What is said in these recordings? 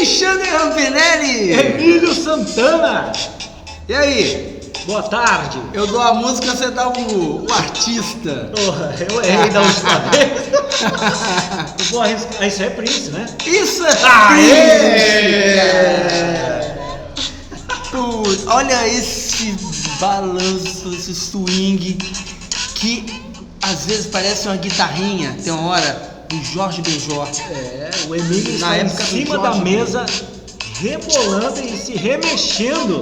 Alexandre Rampinelli! Emílio Santana! E aí? Boa tarde! Eu dou a música, você dá o artista. Porra, eu errei da última vez. Eu vou arriscar. Isso é Prince, né? Isso é Prince! Olha esse balanço, esse swing que às vezes parece uma guitarrinha. Tem uma hora do Jorge Benjor. O Emílio está em cima da mesa, rebolando e se remexendo.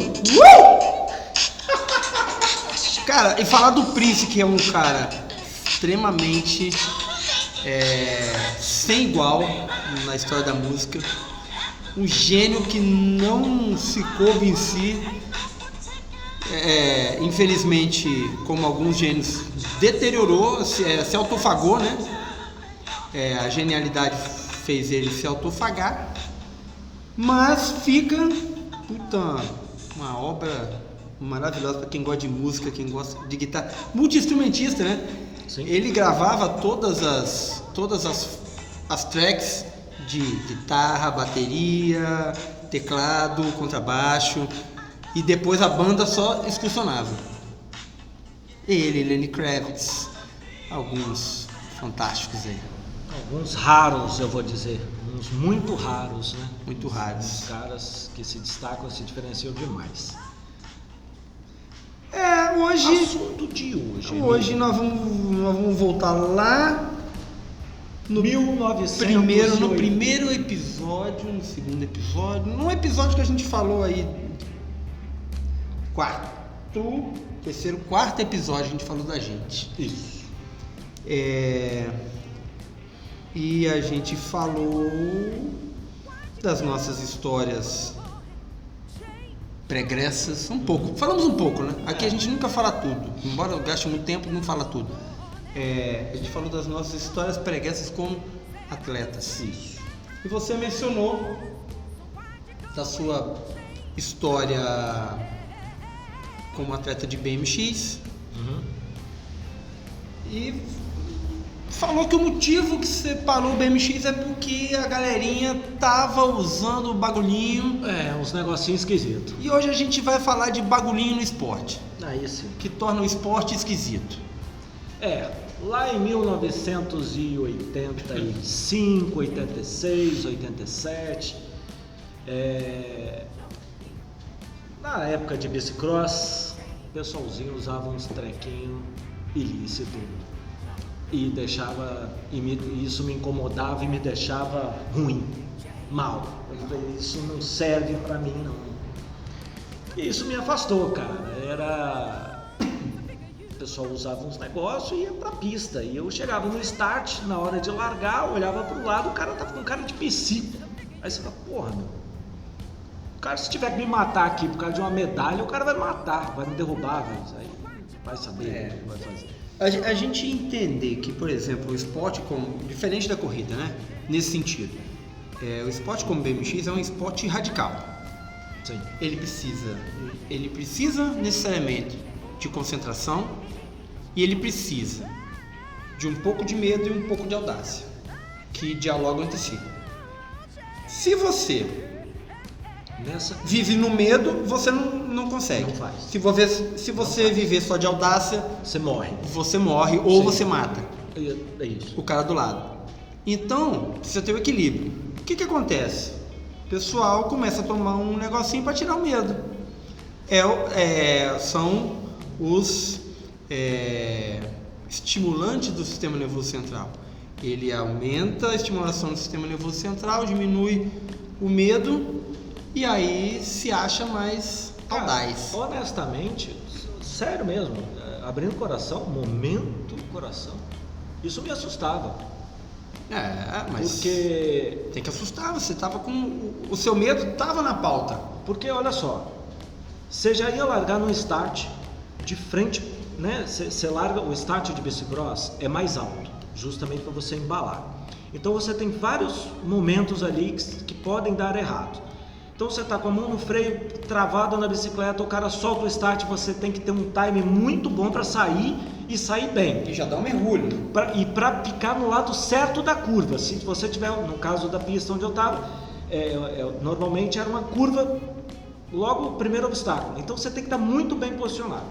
Cara, e falar do Prince, que é um cara extremamente sem igual na história da música, um gênio que não se coube em si, infelizmente, como alguns gênios, deteriorou, se autofagou, né? A genialidade fez ele se autofagar, mas fica uma obra maravilhosa para quem gosta de música, quem gosta de guitarra, multi-instrumentista, né? Sim. Ele gravava todas as tracks de guitarra, bateria, teclado, contrabaixo, e depois a banda só excursionava. Ele, Lenny Kravitz, alguns fantásticos aí. Alguns raros, eu vou dizer. Uns muito raros, né? Muito raros. Uns caras que se destacam, se diferenciam demais. Hoje... Assunto de hoje. Hoje nós vamos voltar lá no 1900 no primeiro episódio, no segundo episódio, num episódio que a gente falou aí, quarto episódio, a gente falou da gente. Isso. E a gente falou das nossas histórias pregressas, falamos um pouco, né? Aqui a gente nunca fala tudo, embora eu gaste muito tempo, não fala tudo. A gente falou das nossas histórias pregressas como atletas. Isso. E você mencionou da sua história como atleta de BMX. E falou que o motivo que você parou o BMX é porque a galerinha tava usando o bagulhinho. Uns negocinhos esquisitos. E hoje a gente vai falar de bagulhinho no esporte, Aí sim. que torna o esporte esquisito. Lá em 1985, 86, 87, na época de bicicross, o pessoalzinho usava uns trequinhos ilícitos e isso me incomodava e me deixava ruim, mal. Eu falei, isso não serve pra mim não. E isso me afastou, cara. O pessoal usava uns negócios e ia pra pista. E eu chegava no start, na hora de largar, olhava pro lado, o cara tava com cara de psico. Aí você fala, porra, meu. O cara, se tiver que me matar aqui por causa de uma medalha, o cara vai me matar, vai me derrubar, velho. Aí vai saber o que vai fazer. A gente entender que, por exemplo, o esporte, diferente da corrida, né? Nesse sentido, o esporte como BMX é um esporte radical. Sim. Ele precisa necessariamente de concentração e ele precisa de um pouco de medo e um pouco de audácia, que dialogam entre si. Se você vive no medo, você não consegue. Não faz. Se você viver só de audácia, você morre. Você morre ou Sim. você mata É isso. o cara do lado. Então, precisa ter o equilíbrio. O que acontece? O pessoal começa a tomar um negocinho para tirar o medo. São os estimulantes do sistema nervoso central. Ele aumenta a estimulação do sistema nervoso central, diminui o medo e aí se acha mais audaz. Honestamente, sério mesmo, abrindo o coração, momento coração, isso me assustava. Mas porque tem que assustar, você tava com o seu medo tava na pauta. Porque olha só, você já ia largar no start de frente, né? Você larga o start de bicicross é mais alto, justamente para você embalar. Então você tem vários momentos ali que podem dar errado. Então você está com a mão no freio, travado na bicicleta, o cara solta o start, você tem que ter um time muito bom para sair e sair bem. E já dá um mergulho. E para ficar no lado certo da curva. Se você tiver, no caso da pista onde eu estava, normalmente era uma curva, logo o primeiro obstáculo. Então você tem que estar muito bem posicionado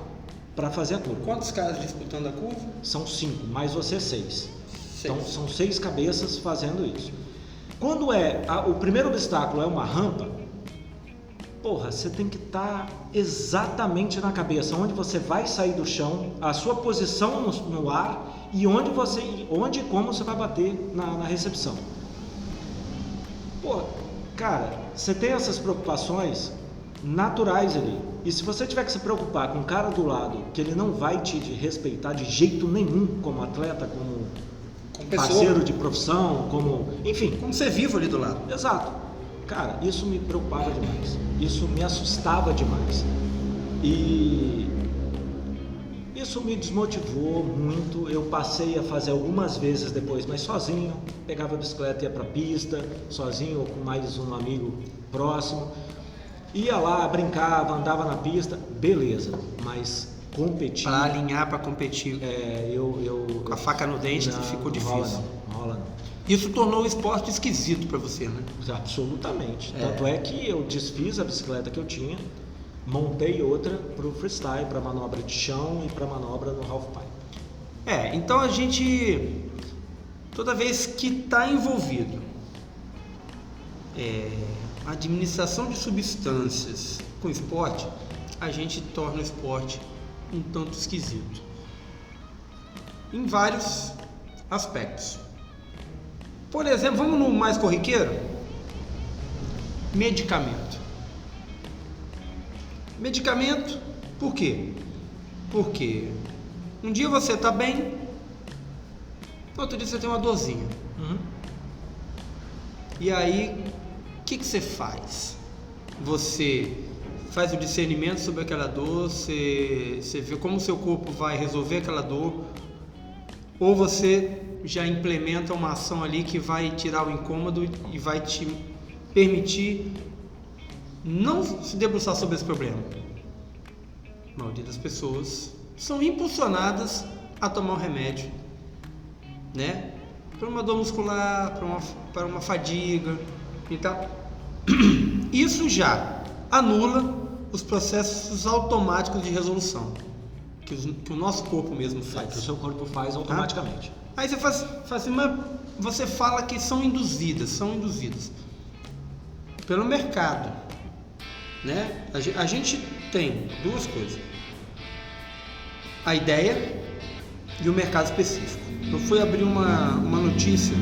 para fazer a curva. Quantos caras disputando a curva? São 5, mais você 6. Então são 6 cabeças fazendo isso. Quando o primeiro obstáculo é uma rampa, porra, você tem que estar exatamente na cabeça, onde você vai sair do chão, a sua posição no ar e onde e como você vai bater na recepção. Pô, cara, você tem essas preocupações naturais ali. E se você tiver que se preocupar com o cara do lado, que ele não vai te respeitar de jeito nenhum como atleta, como parceiro de profissão, enfim. Como ser vivo ali do lado. Exato. Cara, isso me preocupava demais. Isso me assustava demais. E isso me desmotivou muito. Eu passei a fazer algumas vezes depois, mas sozinho. Pegava a bicicleta e ia pra pista, sozinho ou com mais um amigo próximo. Ia lá, brincava, andava na pista, beleza. Mas competir... Para alinhar, para competir com a faca no dente, ficou difícil. Não rola não. Isso tornou o esporte esquisito para você, né? Absolutamente. Tanto é que eu desfiz a bicicleta que eu tinha, montei outra para o freestyle, para manobra de chão e para manobra no half pipe. Então a gente, toda vez que está envolvido a administração de substâncias com o esporte, a gente torna o esporte um tanto esquisito em vários aspectos. Por exemplo, vamos no mais corriqueiro? Medicamento. Medicamento, por quê? Porque um dia você está bem, no outro dia você tem uma dorzinha. E aí, o que você faz? Você faz o discernimento sobre aquela dor, você vê como o seu corpo vai resolver aquela dor, ou você já implementa uma ação ali que vai tirar o incômodo e vai te permitir não se debruçar sobre esse problema. A maioria das pessoas são impulsionadas a tomar um remédio, né? Para uma dor muscular, para uma fadiga e tal. Isso já anula os processos automáticos de resolução que o nosso corpo mesmo faz. Que o seu corpo faz automaticamente. Aí você faz assim, mas você fala que são induzidas pelo mercado, né? A gente tem duas coisas: a ideia e o mercado específico. Eu fui abrir uma notícia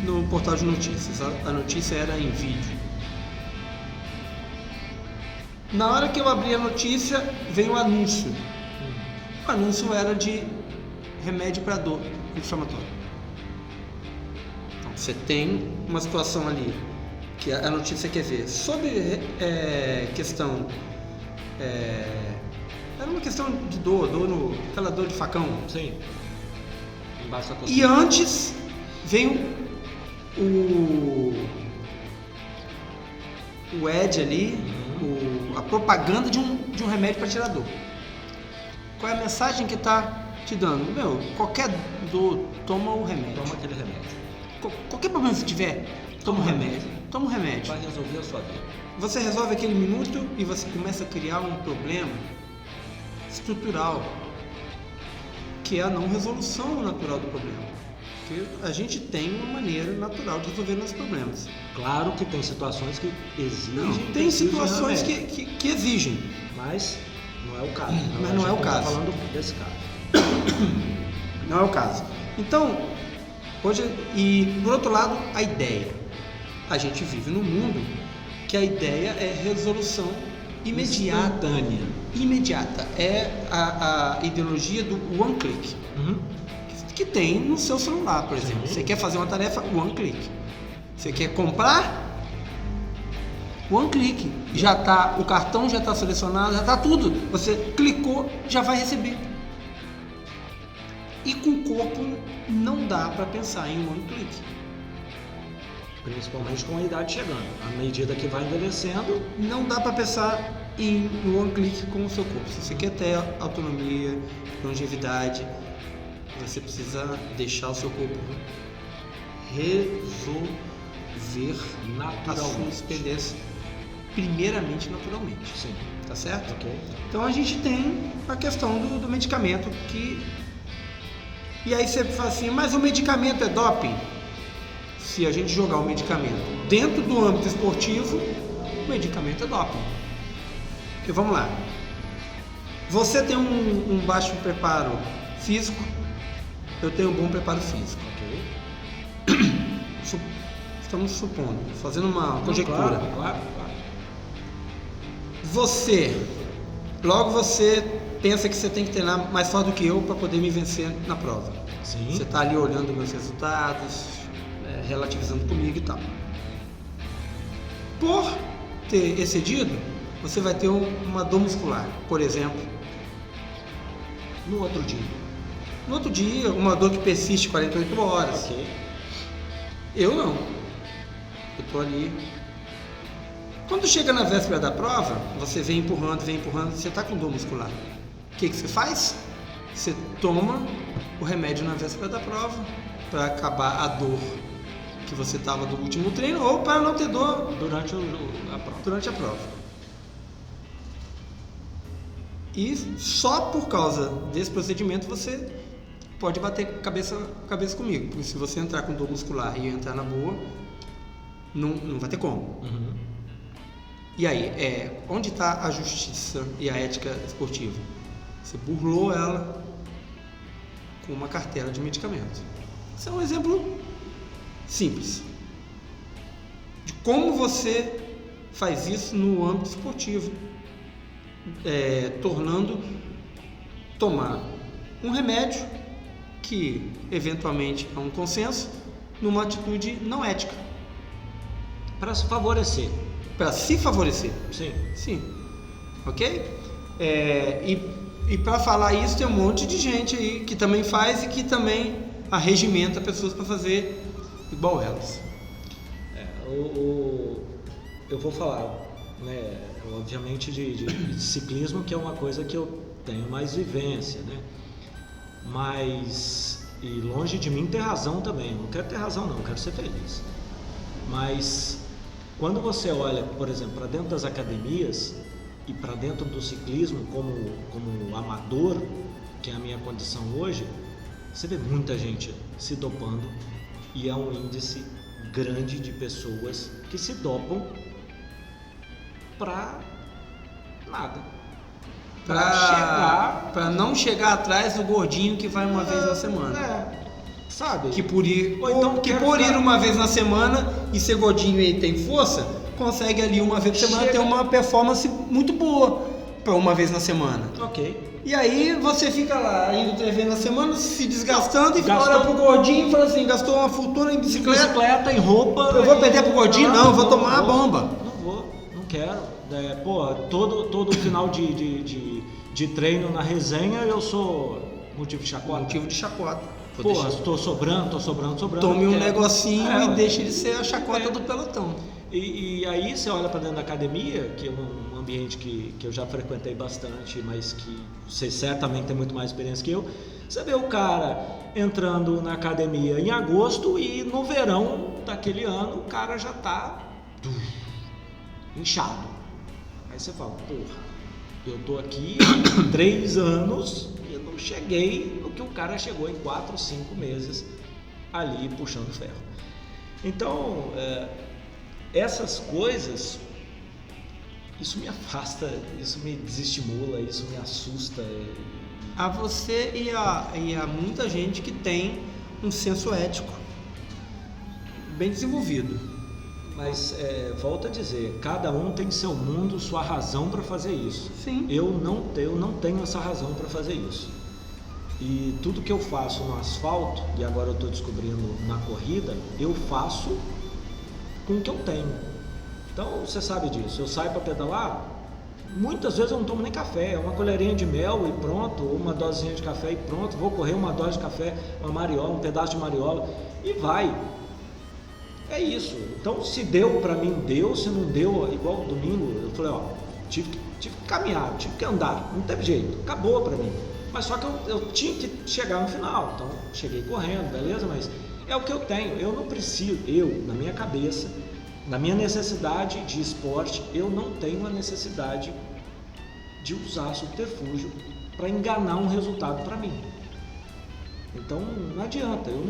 no portal de notícias. A notícia era em vídeo. Na hora que eu abri a notícia, veio o anúncio. O anúncio era de remédio para dor inflamatória. Então, você tem uma situação ali que a notícia quer ver sobre questão. Era uma questão de dor aquela dor de facão. Sim. Embaixo da E antes veio o ad ali, a propaganda de um remédio para tirar dor. Qual é a mensagem que está te dando? Qualquer dor, toma o remédio. Toma aquele remédio. Qualquer problema que tiver, toma o remédio. Toma o remédio. Vai resolver a sua vida. Você resolve aquele minuto e você começa a criar um problema estrutural, que é a não resolução natural do problema. Porque a gente tem uma maneira natural de resolver nossos problemas. Claro que tem situações que exigem. Tem situações que exigem. Mas não é o caso. Mas não é o caso. Falando desse caso. Não é o caso. Então, hoje, e por outro lado, a ideia. A gente vive num mundo que a ideia é resolução imediata. Imediata. É a ideologia do one click. Que tem no seu celular, por exemplo. Você quer fazer uma tarefa, one click. Você quer comprar, one click. O cartão já está selecionado, já está tudo. Você clicou, já vai receber. E com o corpo não dá para pensar em one click. Principalmente com a idade chegando. À medida que vai envelhecendo, não dá para pensar em one click com o seu corpo. Se você quer ter autonomia, longevidade, você precisa deixar o seu corpo ver a sua experiência primeiramente naturalmente. Sim. Tá certo? Ok. Então a gente tem a questão do medicamento que... E aí você fala assim, mas o medicamento é doping? Se a gente jogar o medicamento dentro do âmbito esportivo, o medicamento é doping. Porque vamos lá. Você tem um baixo preparo físico, eu tenho um bom preparo físico. Ok. Estamos supondo, fazendo uma conjectura. Claro. Logo você pensa que você tem que treinar mais forte do que eu para poder me vencer na prova. Sim. Você está ali olhando meus resultados, relativizando comigo e tal. Por ter excedido, você vai ter uma dor muscular, por exemplo. No outro dia, uma dor que persiste 48 horas. Ok. Eu não. Eu tô ali. Quando chega na véspera da prova, você vem empurrando, você tá com dor muscular. O que você faz? Você toma o remédio na véspera da prova para acabar a dor que você tava do último treino ou para não ter dor Durante a prova. E só por causa desse procedimento você pode bater cabeça comigo, porque se você entrar com dor muscular e entrar na boa, não vai ter como. Uhum. E aí, onde está a justiça e a ética esportiva? Você burlou ela com uma cartela de medicamentos. Esse é um exemplo simples de como você faz isso no âmbito esportivo, tornando tomar um remédio que eventualmente é um consenso numa atitude não ética. Para se favorecer. Para se favorecer. Sim. Ok? E para falar isso tem um monte de gente aí que também faz e que também arregimenta pessoas para fazer igual elas. Eu vou falar, né, obviamente de ciclismo, que é uma coisa que eu tenho mais vivência, né? Mas, e longe de mim ter razão também, eu não quero ter razão não, eu quero ser feliz. Mas quando você olha, por exemplo, para dentro das academias e para dentro do ciclismo como amador, que é a minha condição hoje, você vê muita gente se dopando e é um índice grande de pessoas que se dopam para nada. Para não chegar atrás do gordinho que vai uma vez na semana. Sabe? Que por ir ir uma vez na semana e ser gordinho e tem força, consegue ali uma vez por semana ter uma performance muito boa para uma vez na semana. Ok. E aí você fica lá, indo 3 vezes na semana, se desgastando e olha pro gordinho e fala assim, gastou uma fortuna em bicicleta, em roupa. Eu vou perder pro gordinho? Não, eu vou tomar a bomba. Não quero. Todo final de treino na resenha eu sou motivo de chacota. Tô sobrando. Tome um negocinho e deixe ele ser a chacota do pelotão. E aí você olha para dentro da academia, que é um ambiente que eu já frequentei bastante, mas que você certamente tem muito mais experiência que eu. Você vê o cara entrando na academia em agosto e no verão daquele ano o cara já tá inchado. Aí você fala, porra, eu tô aqui há 3 anos e não cheguei no que o cara chegou em 4, 5 meses ali puxando ferro. Então, essas coisas, isso me afasta, isso me desestimula, isso me assusta. A você e a muita gente que tem um senso ético bem desenvolvido. Mas, volto a dizer, cada um tem seu mundo, sua razão para fazer isso. Sim. Eu não tenho essa razão para fazer isso. E tudo que eu faço no asfalto, e agora eu estou descobrindo na corrida, eu faço com o que eu tenho. Então, você sabe disso. Eu saio para pedalar, muitas vezes eu não tomo nem café, é uma colherinha de mel e pronto, ou uma dosezinha de café e pronto, vou correr uma dose de café, uma mariola, um pedaço de mariola e vai. É isso. Então, se deu para mim, deu. Se não deu, igual domingo, eu falei, tive que caminhar, tive que andar, não teve jeito, acabou para mim. Mas só que eu tinha que chegar no final, então cheguei correndo, beleza, mas É o que eu tenho. Eu não preciso, na minha cabeça, na minha necessidade de esporte, eu não tenho a necessidade de usar subterfúgio para enganar um resultado para mim. Então não adianta, eu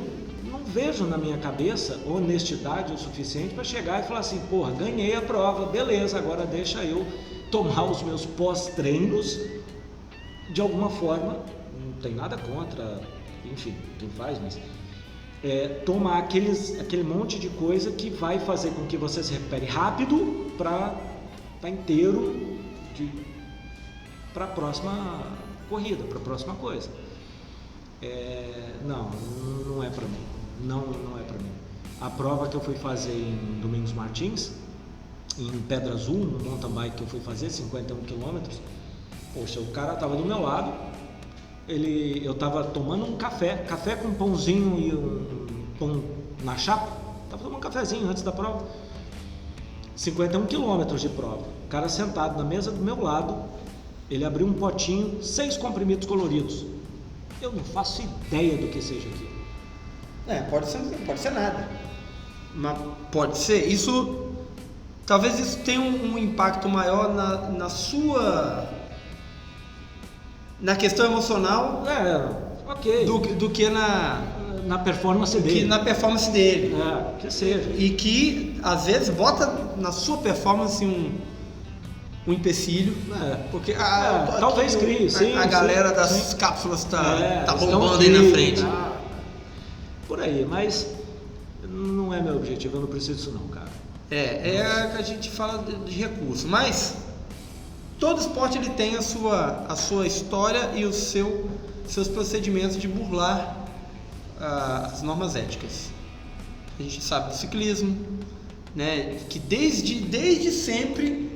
não vejo na minha cabeça honestidade o suficiente para chegar e falar assim, porra, ganhei a prova, beleza, agora deixa eu tomar os meus pós-treinos de alguma forma, não tem nada contra, enfim, quem faz, mas tomar aquele monte de coisa que vai fazer com que você se recupere rápido para estar inteiro para a próxima corrida, para a próxima coisa. Não é para mim. Não é para mim. A prova que eu fui fazer em Domingos Martins, em Pedra Azul, no mountain bike que eu fui fazer, 51 km, poxa, o cara tava do meu lado, eu tava tomando um café com um pãozinho e um pão na chapa, tava tomando um cafezinho antes da prova, 51 km de prova, o cara sentado na mesa do meu lado, ele abriu um potinho, 6 comprimidos coloridos, eu não faço ideia do que seja aquilo. Pode ser nada, mas pode ser, talvez isso tenha um impacto maior na questão emocional ok. do que na performance dele. Na performance dele. Que seja. E que às vezes bota na sua performance um empecilho. Porque talvez crie, sim. A galera das cápsulas tá bombando aí na frente. Por aí, mas não é meu objetivo, eu não preciso disso não, cara. É que a gente fala de recurso, mas todo esporte ele tem a sua história e seus procedimentos de burlar as normas éticas. A gente sabe do ciclismo, né, que desde sempre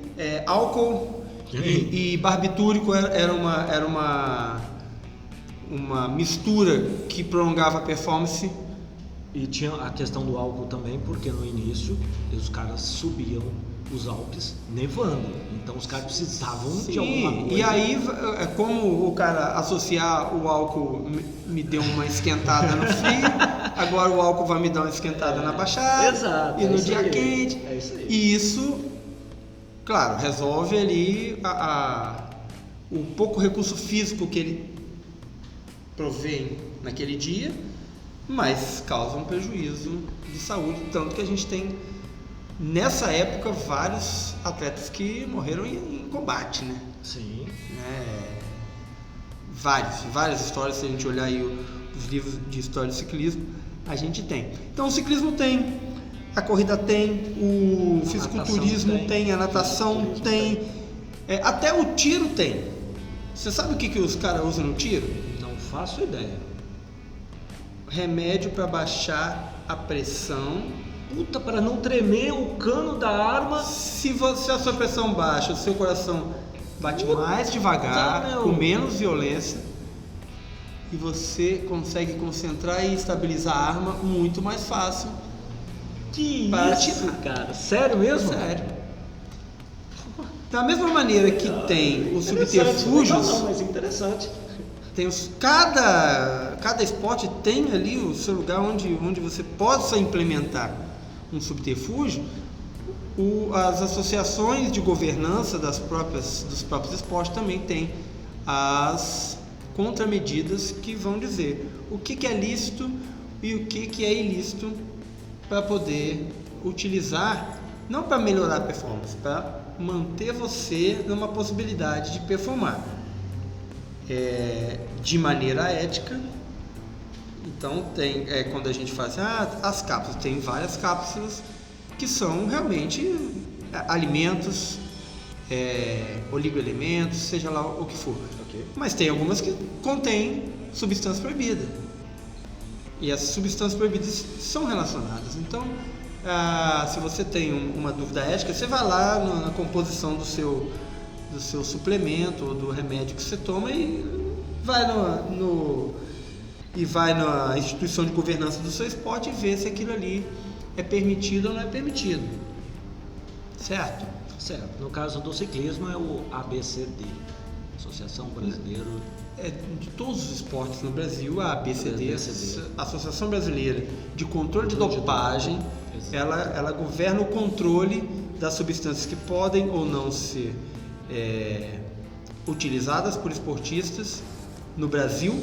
álcool e barbitúrico era uma mistura que prolongava a performance. E tinha a questão do álcool também, porque no início os caras subiam os Alpes nevando, então os caras precisavam de alguma coisa. E aí, como o cara associar o álcool me deu uma esquentada no frio, agora o álcool vai me dar uma esquentada na baixada. Exato, e no dia quente. É isso aí. E isso, claro, resolve ali o pouco recurso físico que ele provém naquele dia, mas causa um prejuízo de saúde, tanto que a gente tem nessa época vários atletas que morreram em combate, né? Sim. Várias histórias, se a gente olhar aí os livros de história do ciclismo, a gente tem. Então o ciclismo tem, a corrida tem, o fisiculturismo tem, a natação tem, até o tiro tem. Você sabe o que os caras usam no tiro? Não faço ideia. Remédio para baixar a pressão. Puta, para não tremer o cano da arma. Se a sua pressão baixa, o seu coração bate mais devagar, com menos violência, e você consegue concentrar e estabilizar a arma muito mais fácil. Que isso, cara? Sério mesmo? Sério. Da mesma maneira que tem os subterfúgios. Não, mas interessante. Tem cada esporte tem ali o seu lugar onde você possa implementar um subterfúgio. As associações de governança dos próprios esportes também têm as contramedidas que vão dizer o que é lícito e o que é ilícito para poder utilizar, não para melhorar a performance, para manter você numa possibilidade de performar de maneira ética. Então tem, quando a gente faz as cápsulas, tem várias cápsulas que são realmente alimentos, oligoelementos, seja lá o que for. Okay. Mas tem algumas que contêm substância proibida. E as substâncias proibidas são relacionadas. Então, se você tem uma dúvida ética, você vai lá na composição do seu suplemento ou do remédio que você toma e vai na instituição de governança do seu esporte e vê se aquilo ali é permitido ou não é permitido. Certo? Certo. No caso do ciclismo é o ABCD, Associação Brasileira de todos os esportes no Brasil, a ABCD, ABCD. a Associação Brasileira de Controle de Dopagem, Exato. ela governa o controle das substâncias que podem ou não ser utilizadas por esportistas no Brasil,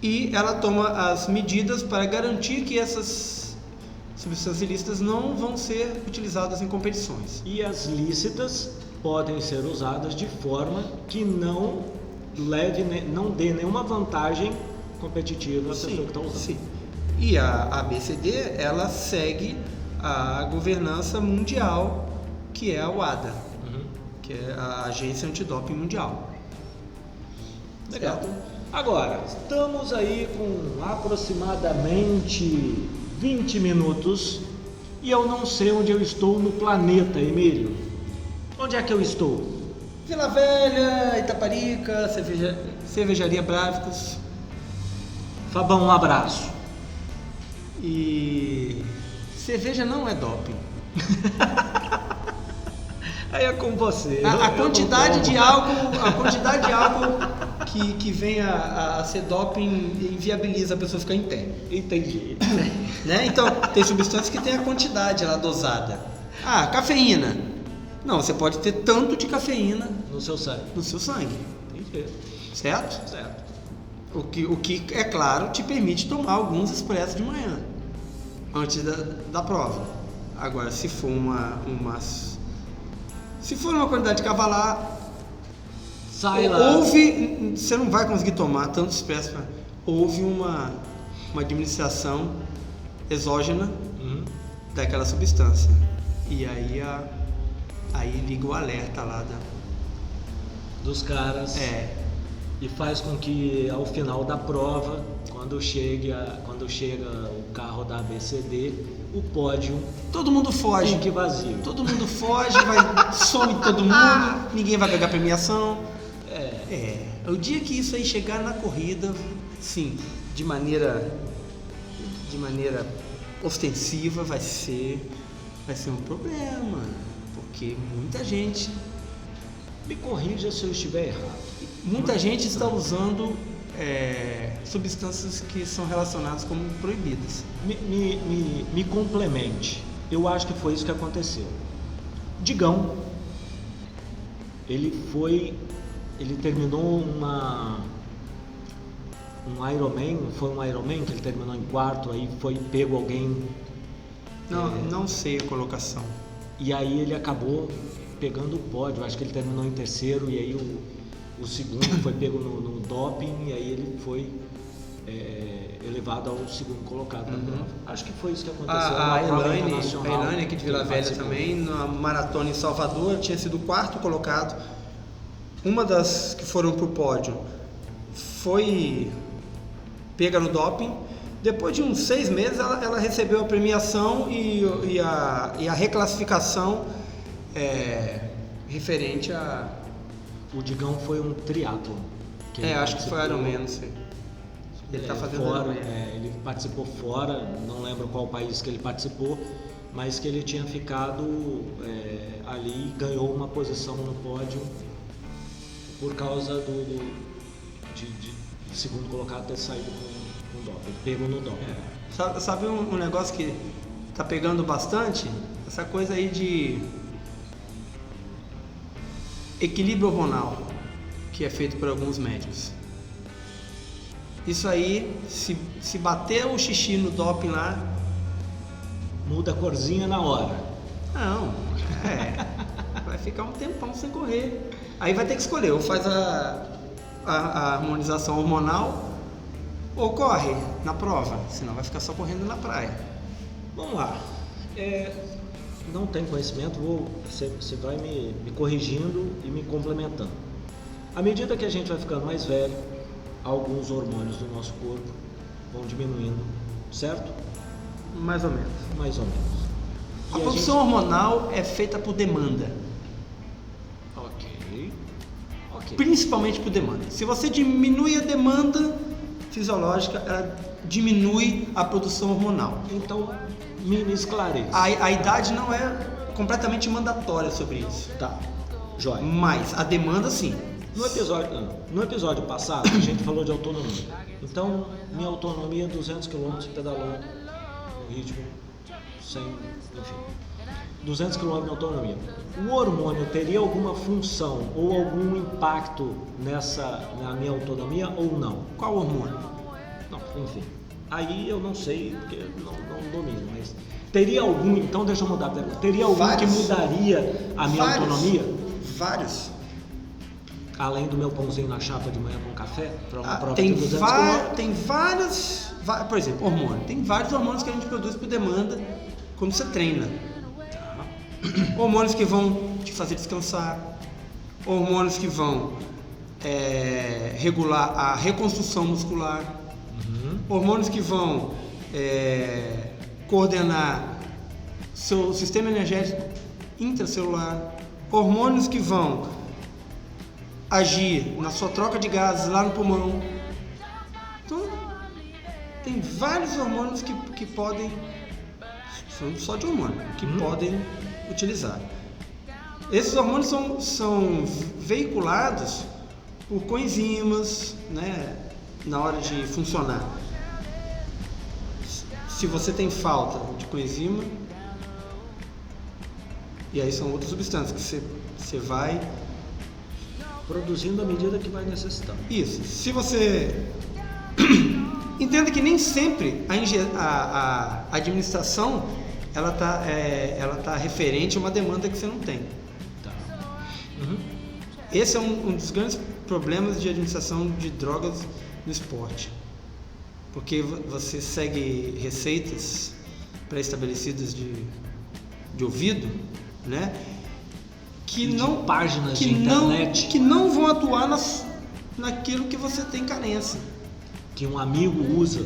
e ela toma as medidas para garantir que essas substâncias ilícitas não vão ser utilizadas em competições. E as lícitas podem ser usadas de forma que não dê nenhuma vantagem competitiva à pessoa que está usando. Sim. E a ABCD, ela segue a governança mundial, que é a WADA, que é a Agência Antidoping Mundial. Legal. Agora, estamos aí com aproximadamente 20 minutos e eu não sei onde eu estou no planeta, Emílio. Onde é que eu estou? Vila Velha, Itaparica, Cervejaria Bravicos. Fabão, um abraço. E cerveja não é doping. Aí é com você. A quantidade de álcool que vem a ser doping inviabiliza a pessoa ficar em pé. Entendi. Né? Então, tem substâncias que tem a quantidade lá dosada. Cafeína. Não, você pode ter tanto de cafeína No seu sangue. no seu sangue. Entendi. Certo? Certo. O que, é claro, te permite tomar alguns expressos de manhã, antes da prova. Agora, se for uma quantidade cavalar, Sai lá. você não vai conseguir tomar tanto expresso. Houve uma administração exógena daquela substância. E aí liga o alerta lá Dos caras. E faz com que ao final da prova, quando chega o carro da ABCD, o pódio todo mundo foge. fique vazio. Todo mundo foge, some todo mundo, ninguém vai pegar premiação. O dia que isso aí chegar na corrida, sim, de maneira ostensiva, vai ser um problema, porque muita gente Me corrija se eu estiver errado. Muita gente está usando substâncias que são relacionadas como proibidas. Me complemente. Eu acho que foi isso que aconteceu. Digão, ele terminou um Ironman, foi um Ironman que ele terminou em quarto, aí foi pego alguém. Não sei a colocação. E aí ele acabou pegando o pódio, acho que ele terminou em terceiro, e aí o segundo foi pego no doping, e aí ele foi elevado ao segundo colocado na prova. Acho que foi isso que aconteceu. A prova internacional. Elaine aqui de Vila Velha também, na maratona em Salvador, tinha sido o quarto colocado. Uma das que foram para o pódio foi pega no doping. Depois de uns 6 meses ela recebeu a premiação e a reclassificação referente a... O Digão foi um triatlon. Acho que foi Ironman, não sei. Ele está fazendo fora, Ironman. ele participou fora, não lembro qual país que ele participou, mas que ele tinha ficado ali e ganhou uma posição no pódio por causa de segundo colocado ter saído com doping, pego no doping. Sabe um negócio que tá pegando bastante? Essa coisa aí de equilíbrio hormonal, que é feito por alguns médicos. Isso aí, se bater o xixi no doping lá... Muda a corzinha na hora. Não, vai ficar um tempão sem correr. Aí vai ter que escolher, ou faz a harmonização hormonal, ou corre na prova, senão vai ficar só correndo na praia. Vamos lá. Não tenho conhecimento, você vai me corrigindo e me complementando. À medida que a gente vai ficando mais velho, alguns hormônios do nosso corpo vão diminuindo, certo? Mais ou menos. Mais ou menos. A produção hormonal é feita por demanda. Ok. Principalmente por demanda. Se você diminui a demanda fisiológica, ela diminui a produção hormonal. Então, me esclareça. A idade não é completamente mandatória sobre isso. Tá, joia. Mas a demanda sim. No episódio passado, a gente falou de autonomia. Então, minha autonomia é 200 km pedalando no ritmo, enfim, 200 km de autonomia. O hormônio teria alguma função ou algum impacto na minha autonomia ou não? Qual hormônio? Não, enfim. Aí eu não sei, porque não domino, mas teria algum, então deixa eu mudar a pergunta. Teria algum que mudaria a minha autonomia? Vários. Além do meu pãozinho na chapa de manhã com café, para uma prova Tem, de 200 km? tem vários, por exemplo, hormônio. Tem vários hormônios que a gente produz por demanda quando você treina. Hormônios que vão te fazer descansar, hormônios que vão regular a reconstrução muscular, hormônios que vão coordenar seu sistema energético intracelular, hormônios que vão agir na sua troca de gases lá no pulmão. Então, tem vários hormônios que podem, só de hormônio, que podem utilizar. Esses hormônios são veiculados por coenzimas, né, na hora de funcionar. Se você tem falta de coenzima, e aí são outras substâncias que você vai produzindo à medida que vai necessitando. Isso. Se você entenda que nem sempre a administração ela tá referente a uma demanda que você não tem. Tá. Esse é um dos grandes problemas de administração de drogas no esporte, porque você segue receitas pré-estabelecidas de ouvido, né? Páginas de internet que não vão atuar naquilo que você tem carência. Que um amigo usa.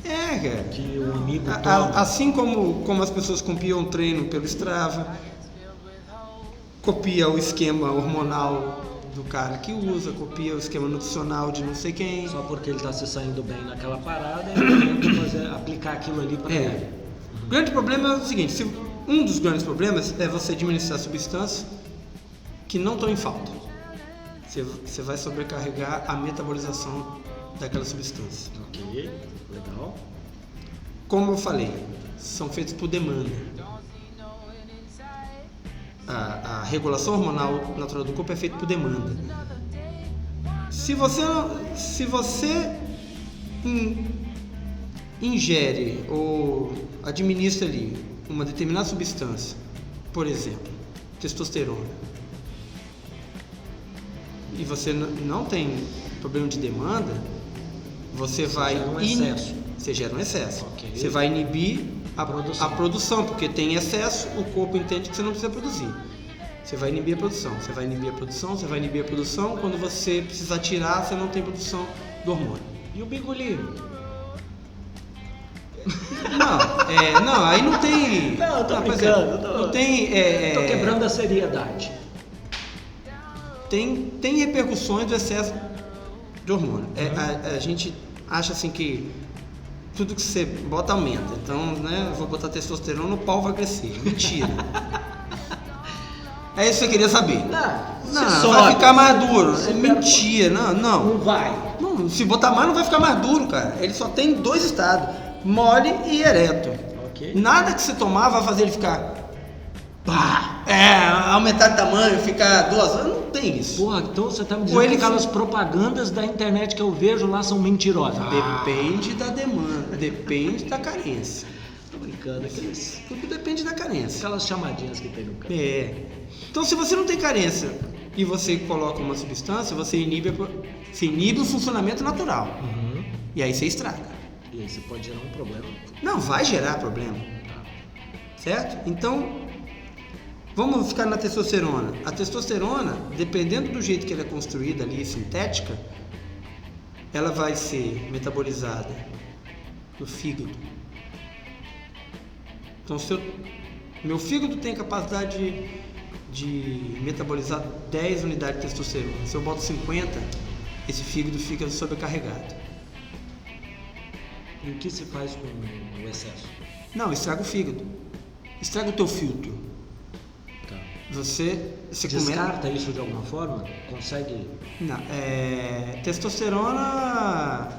Cara. Que um amigo toma. Assim como as pessoas copiam o treino pelo Strava, copia o esquema hormonal do cara que usa, copia o esquema nutricional de não sei quem. Só porque ele está se saindo bem naquela parada, ele tenta aplicar aquilo ali para ele. O grande problema é o seguinte: um dos grandes problemas é você administrar substâncias que não estão em falta. Você vai sobrecarregar a metabolização daquela substância. Ok, legal. Como eu falei, são feitos por demanda. A regulação hormonal natural do corpo é feita por demanda. Se você ingere ou administra ali uma determinada substância, por exemplo, testosterona, e você não tem problema de demanda, você vai você gera um excesso. Okay. Você vai inibir a produção, porque tem excesso, o corpo entende que você não precisa produzir. Você vai inibir a produção, você vai inibir a produção, você vai inibir a produção. Quando você precisa tirar, você não tem produção do hormônio. E o bigolinho? Não, aí não tem. Não, tô brincando. Não tem. Tô quebrando a seriedade. Tem repercussões do excesso de hormônio. A gente acha assim que tudo que você bota aumenta. Então, né, eu vou botar testosterona, o pau vai crescer. Mentira. É isso que você queria saber. Não, vai ficar mais duro. É mentira. Não vai. Não, se botar mais, não vai ficar mais duro, cara. Ele só tem 2 estados: mole e ereto. Okay. Nada que você tomar vai fazer ele ficar aumentar de tamanho, ficar 2 anos. Não tem isso. Porra, então você tá me dizendo que aquelas propagandas da internet que eu vejo lá são mentirosas. Depende da demanda, depende da carência. Tô brincando. Tudo depende da carência. Aquelas chamadinhas que tem no canto. Então, se você não tem carência e você coloca uma substância, você inibe o funcionamento natural. E aí você estraga. E aí você pode gerar um problema. Não, vai gerar problema. Certo? Então, vamos ficar na testosterona. A testosterona, dependendo do jeito que ela é construída ali, sintética, ela vai ser metabolizada no fígado. Então, meu fígado tem capacidade de metabolizar 10 unidades de testosterona. Se eu boto 50, esse fígado fica sobrecarregado. E o que se faz com o excesso? Não, estraga o fígado. Estraga o teu filtro. Tá. Você Descarta isso de alguma forma? Consegue? Não, testosterona,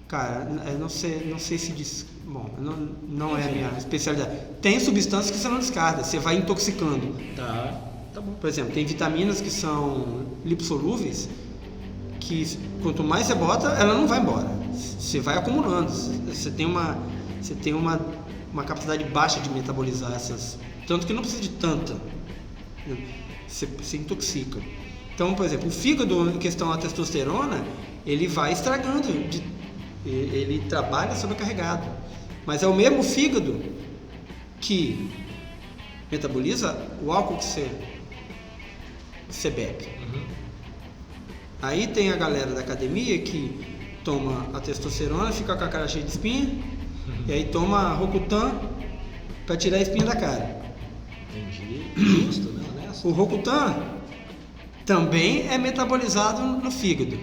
cara, eu não sei se diz. Bom, não é a minha especialidade. Tem substâncias que você não descarta, você vai intoxicando. Tá bom. Por exemplo, tem vitaminas que são lipossolúveis, que quanto mais você bota, ela não vai embora. Você vai acumulando. Você tem uma capacidade baixa de metabolizar essas, tanto que não precisa de tanta. Você intoxica. Então, por exemplo, o fígado, em questão da testosterona, ele vai estragando, ele trabalha sobrecarregado. Mas é o mesmo fígado que metaboliza o álcool que você bebe. Aí tem a galera da academia que toma a testosterona, fica com a cara cheia de espinha, e aí toma Rocutan para tirar a espinha da cara. Entendi. Justo, né? Honesto. O Rocutan também é metabolizado no fígado.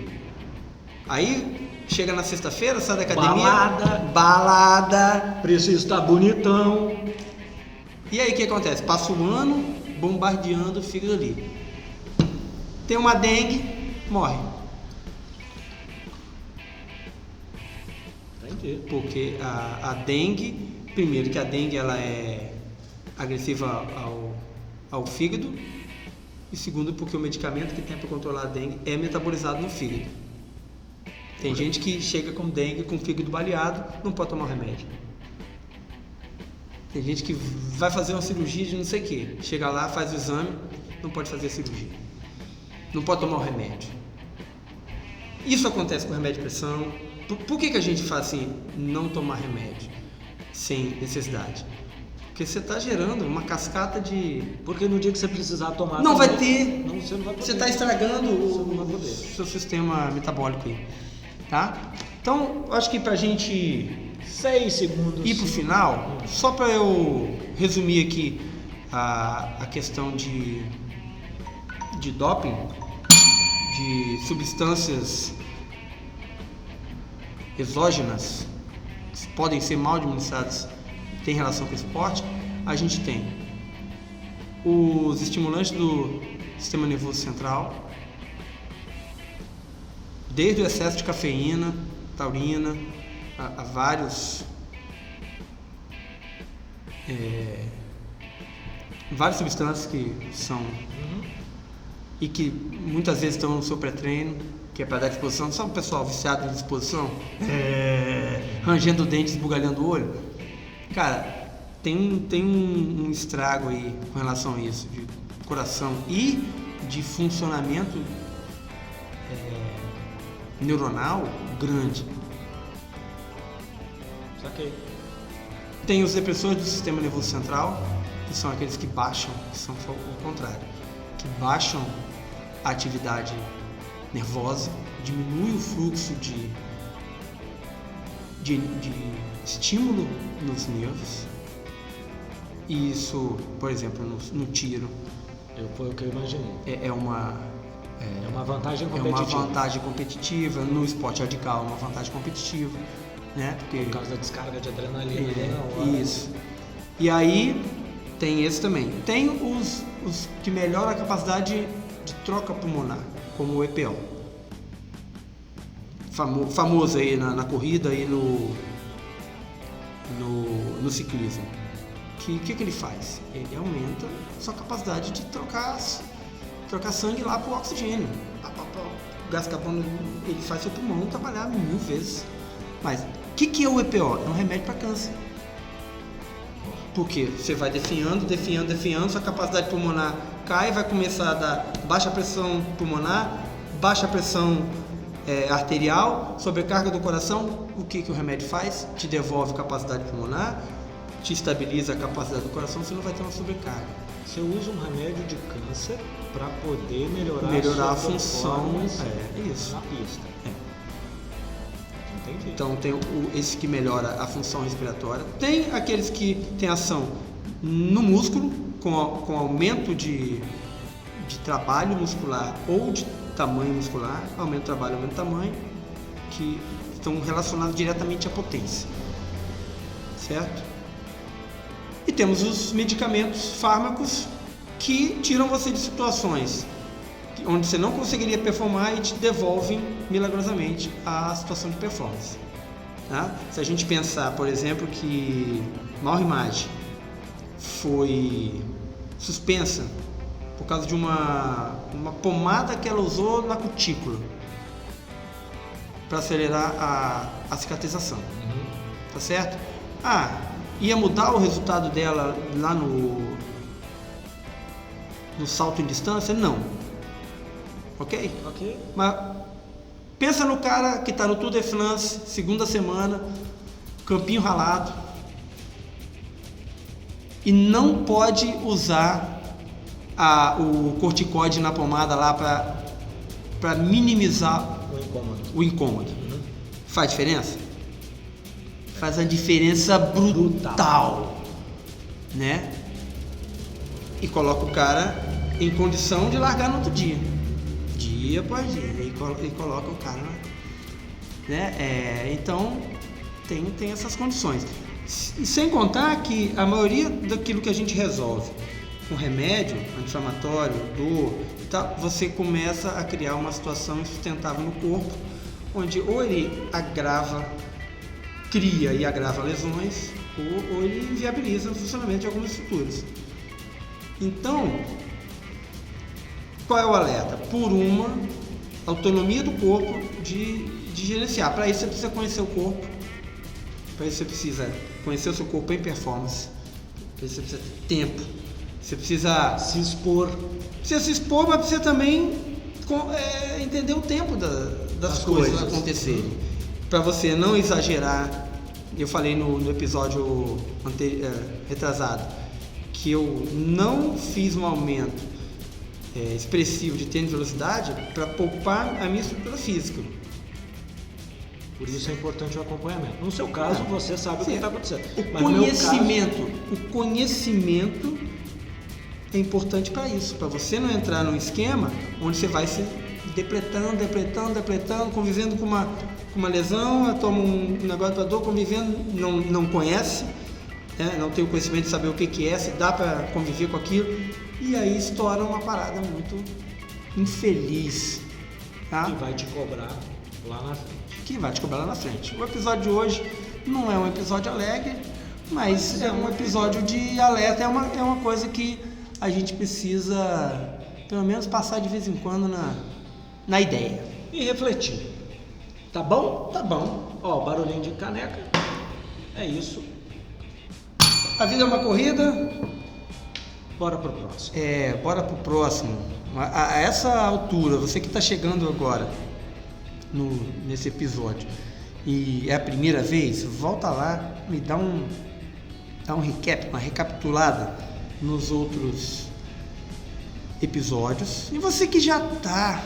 Aí chega na sexta-feira, sai da academia, balada, preciso estar bonitão. E aí o que acontece? Passa um ano bombardeando o fígado ali. Tem uma dengue, morre. Entendi. Porque a dengue, primeiro que a dengue ela é agressiva ao fígado, e segundo porque o medicamento que tem para controlar a dengue é metabolizado no fígado. Tem gente que chega com dengue, com o fígado baleado, não pode tomar o remédio. Tem gente que vai fazer uma cirurgia de não sei o que, chega lá, faz o exame, não pode fazer a cirurgia, não pode tomar o remédio. Isso acontece com remédio de pressão. Por que a gente faz assim, não tomar remédio sem necessidade? Porque você está gerando uma cascata de... Porque no dia que você precisar tomar... Não vai ter. Você não vai poder. Você está estragando o seu sistema metabólico aí. Tá? Então, acho que pra gente 6 segundos ir pro final, só para eu resumir aqui a questão de doping, de substâncias exógenas que podem ser mal administradas, tem relação com o esporte. A gente tem os estimulantes do sistema nervoso central, desde o excesso de cafeína, taurina, a várias substâncias que são e que muitas vezes estão no seu pré-treino, que é para dar disposição. Sabe o pessoal viciado em disposição? Rangendo o dente, esbugalhando o olho? Cara, tem um estrago aí com relação a isso, de coração e de funcionamento neuronal grande. Saquei. Tem os depressores do sistema nervoso central, que são aqueles que baixam, que são o contrário, que baixam a atividade nervosa, diminui o fluxo de estímulo nos nervos. E isso, por exemplo, no tiro, Foi o que eu imaginei. é uma vantagem É competitiva. uma vantagem competitiva, no esporte radical é uma vantagem competitiva, né? Porque, por causa da descarga de adrenalina na hora. Isso. E aí tem esse também. Tem os que melhoram a capacidade de troca pulmonar, como o EPO. Famoso aí na corrida e no ciclismo. Que ele faz? Ele aumenta a sua capacidade de trocar sangue lá para o oxigênio. O gás carbônico, ele faz seu pulmão trabalhar 1000 vezes. Mas o que é o EPO? É um remédio para câncer. Porque você vai definhando, sua capacidade pulmonar cai, vai começar a dar baixa pressão pulmonar, baixa pressão arterial, sobrecarga do coração. O que o remédio faz? Te devolve capacidade pulmonar, te estabiliza a capacidade do coração, você não vai ter uma sobrecarga. Você usa um remédio de câncer para poder melhorar a sua função performance isso. na pista. Entendi. Então tem esse que melhora a função respiratória. Tem aqueles que têm ação no músculo, com aumento de trabalho muscular ou de tamanho muscular, aumento de trabalho, aumento de tamanho, que estão relacionados diretamente à potência. Certo? E temos os medicamentos, fármacos, que tiram você de situações onde você não conseguiria performar e te devolvem milagrosamente a situação de performance. Tá? Se a gente pensar, por exemplo, que Mauro Image foi suspensa por causa de uma pomada que ela usou na cutícula para acelerar a cicatrização. Tá certo? Ia mudar o resultado dela lá no salto em distância? Não. Ok? Mas pensa no cara que está no Tour de France, segunda semana, campinho ralado, e não pode usar o corticoide na pomada lá para minimizar o incômodo. Faz diferença? Faz uma diferença brutal, né? E coloca o cara em condição de largar no outro dia após dia, e coloca o cara, né? Então tem essas condições. E sem contar que a maioria daquilo que a gente resolve com remédio anti-inflamatório, dor e tal, você começa a criar uma situação insustentável no corpo, onde ou ele cria e agrava lesões, ou ele inviabiliza o funcionamento de algumas estruturas. Então, qual é o alerta? Por uma autonomia do corpo de gerenciar. Para isso você precisa conhecer o corpo, para isso você precisa conhecer o seu corpo em performance, para isso você precisa ter tempo, você precisa se expor. Precisa se expor, mas precisa também entender o tempo das coisas acontecerem. Para você não exagerar. Eu falei no episódio retrasado que eu não fiz um aumento expressivo de treino de velocidade para poupar a minha estrutura física. Por isso é importante o acompanhamento. No seu caso, você sabe o que está acontecendo. O conhecimento é importante para isso, para você não entrar num esquema onde você vai se depletando, convivendo com uma lesão, toma um negócio para dor, convivendo, não conhece, não tem o conhecimento de saber o que é, se dá para conviver com aquilo, e aí estoura uma parada muito infeliz, tá? Que vai te cobrar lá na frente. O episódio de hoje não é um episódio alegre, mas é um episódio de alerta, é uma coisa que a gente precisa pelo menos passar de vez em quando na ideia. E refletir. Tá bom? Tá bom. Ó, barulhinho de caneca. É isso. A vida é uma corrida. Bora pro próximo. Bora pro próximo. A essa altura, você que está chegando agora nesse episódio e é a primeira vez, volta lá, me dá um recap, uma recapitulada nos outros episódios. E você que já tá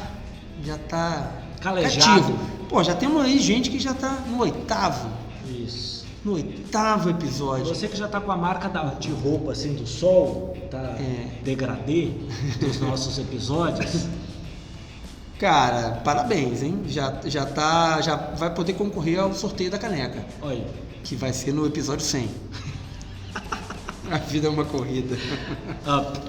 calejado. Pô, já tem aí gente que já tá no 8º. Isso. No 8º episódio. Você que já tá com a marca de roupa assim do sol, tá degradê dos nossos episódios. Cara, parabéns, hein? Já vai poder concorrer ao sorteio da caneca. Olha. Que vai ser no episódio 100. A vida é uma corrida. Up.